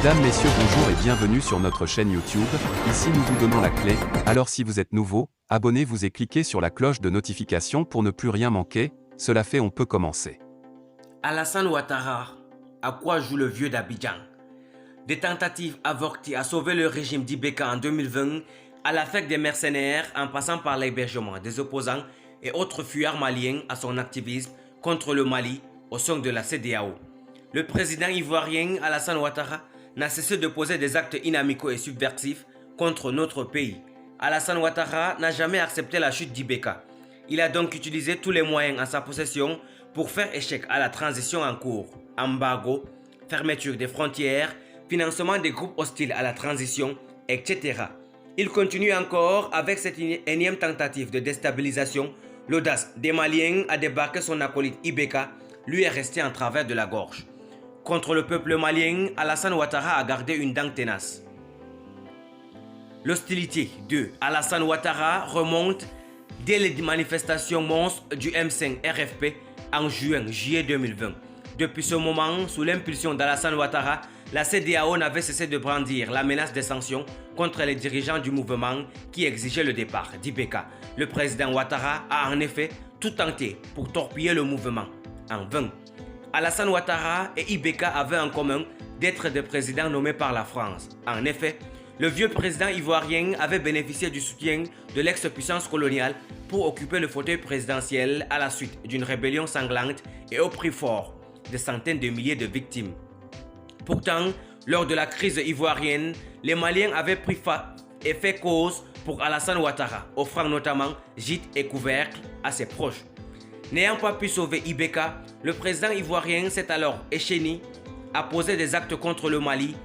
Mesdames, Messieurs, bonjour et bienvenue sur notre chaîne YouTube. Ici nous vous donnons la clé, alors si vous êtes nouveau, abonnez-vous et cliquez sur la cloche de notification pour ne plus rien manquer. Cela fait, on peut commencer. Alassane Ouattara, à quoi joue le vieux d'Abidjan? Des tentatives avortées à sauver le régime d'Ibeka en 2020, à l'affect des mercenaires en passant par l'hébergement des opposants et autres fuyards maliens à son activisme contre le Mali au sein de la CEDEAO. Le président ivoirien Alassane Ouattara n'a cessé de poser des actes inamicaux et subversifs contre notre pays. Alassane Ouattara n'a jamais accepté la chute d'Ibeka. Il a donc utilisé tous les moyens en sa possession pour faire échec à la transition en cours. Embargo, fermeture des frontières, financement des groupes hostiles à la transition, etc. Il continue encore avec cette énième tentative de déstabilisation. L'audace des Maliens à débarquer son acolyte Ibeka lui est restée en travers de la gorge. Contre le peuple malien, Alassane Ouattara a gardé une dent tenace. L'hostilité de Alassane Ouattara remonte dès les manifestations monstres du M5 RFP en juillet 2020. Depuis ce moment, sous l'impulsion d'Alassane Ouattara, la CEDEAO n'avait cessé de brandir la menace des sanctions contre les dirigeants du mouvement qui exigeaient le départ d'Ibeka. Le président Ouattara a en effet tout tenté pour torpiller le mouvement, en vain. Alassane Ouattara et Ibeka avaient en commun d'être des présidents nommés par la France. En effet, le vieux président ivoirien avait bénéficié du soutien de l'ex-puissance coloniale pour occuper le fauteuil présidentiel à la suite d'une rébellion sanglante et au prix fort de centaines de milliers de victimes. Pourtant, lors de la crise ivoirienne, les Maliens avaient pris et fait cause pour Alassane Ouattara, offrant notamment gîtes et couvercles à ses proches. N'ayant pas pu sauver Ibeka, le président ivoirien s'est alors échéni à poser des actes contre le Mali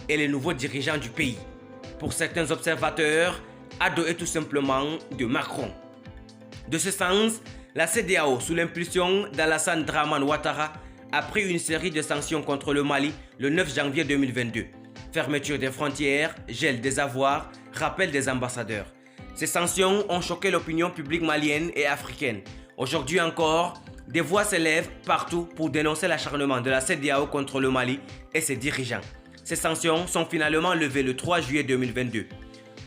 et les nouveaux dirigeants du pays. Pour certains observateurs, Ado est tout simplement de Macron. De ce sens, la CEDEAO, sous l'impulsion d'Alassane Dramane Ouattara, a pris une série de sanctions contre le Mali le 9 janvier 2022. Fermeture des frontières, gel des avoirs, rappel des ambassadeurs. Ces sanctions ont choqué l'opinion publique malienne et africaine. Aujourd'hui encore, des voix s'élèvent partout pour dénoncer l'acharnement de la CEDEAO contre le Mali et ses dirigeants. Ces sanctions sont finalement levées le 3 juillet 2022.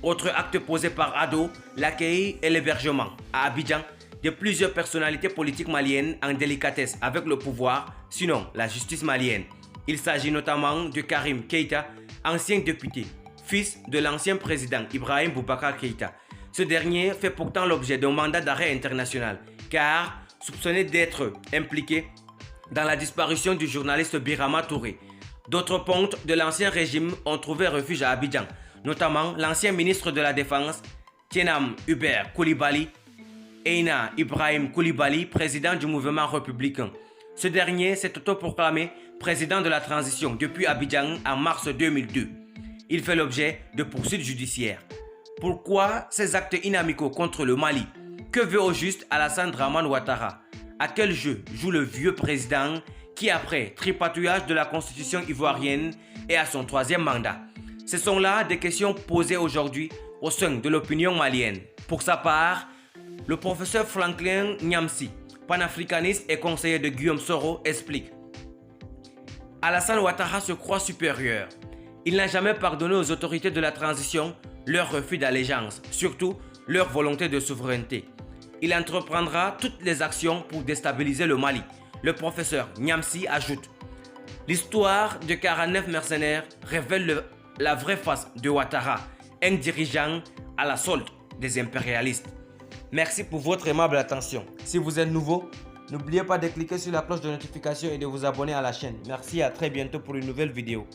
Autre acte posé par Ado, l'accueil et l'hébergement à Abidjan de plusieurs personnalités politiques maliennes en délicatesse avec le pouvoir, sinon la justice malienne. Il s'agit notamment de Karim Keïta, ancien député, fils de l'ancien président Ibrahim Boubacar Keïta. Ce dernier fait pourtant l'objet d'un mandat d'arrêt international, car soupçonné d'être impliqué dans la disparition du journaliste Birama Touré. D'autres pontes de l'ancien régime ont trouvé refuge à Abidjan, notamment l'ancien ministre de la Défense, Tienam Hubert Koulibaly, Eina Ibrahim Koulibaly, président du mouvement républicain. Ce dernier s'est autoproclamé président de la transition depuis Abidjan en mars 2002. Il fait l'objet de poursuites judiciaires. Pourquoi ces actes inamicaux contre le Mali? Que veut au juste Alassane Dramane Ouattara? À quel jeu joue le vieux président qui, après tripatouillage de la constitution ivoirienne, est à son troisième mandat? Ce sont là des questions posées aujourd'hui au sein de l'opinion malienne. Pour sa part, le professeur Franklin Nyamsi, panafricaniste et conseiller de Guillaume Soro, explique: Alassane Ouattara se croit supérieur. Il n'a jamais pardonné aux autorités de la transition leur refus d'allégeance, surtout leur volonté de souveraineté. Il entreprendra toutes les actions pour déstabiliser le Mali. Le professeur Nyamsi ajoute: l'histoire de 49 mercenaires révèle la vraie face de Ouattara, un dirigeant à la solde des impérialistes. Merci pour votre aimable attention. Si vous êtes nouveau, n'oubliez pas de cliquer sur la cloche de notification et de vous abonner à la chaîne. Merci et à très bientôt pour une nouvelle vidéo.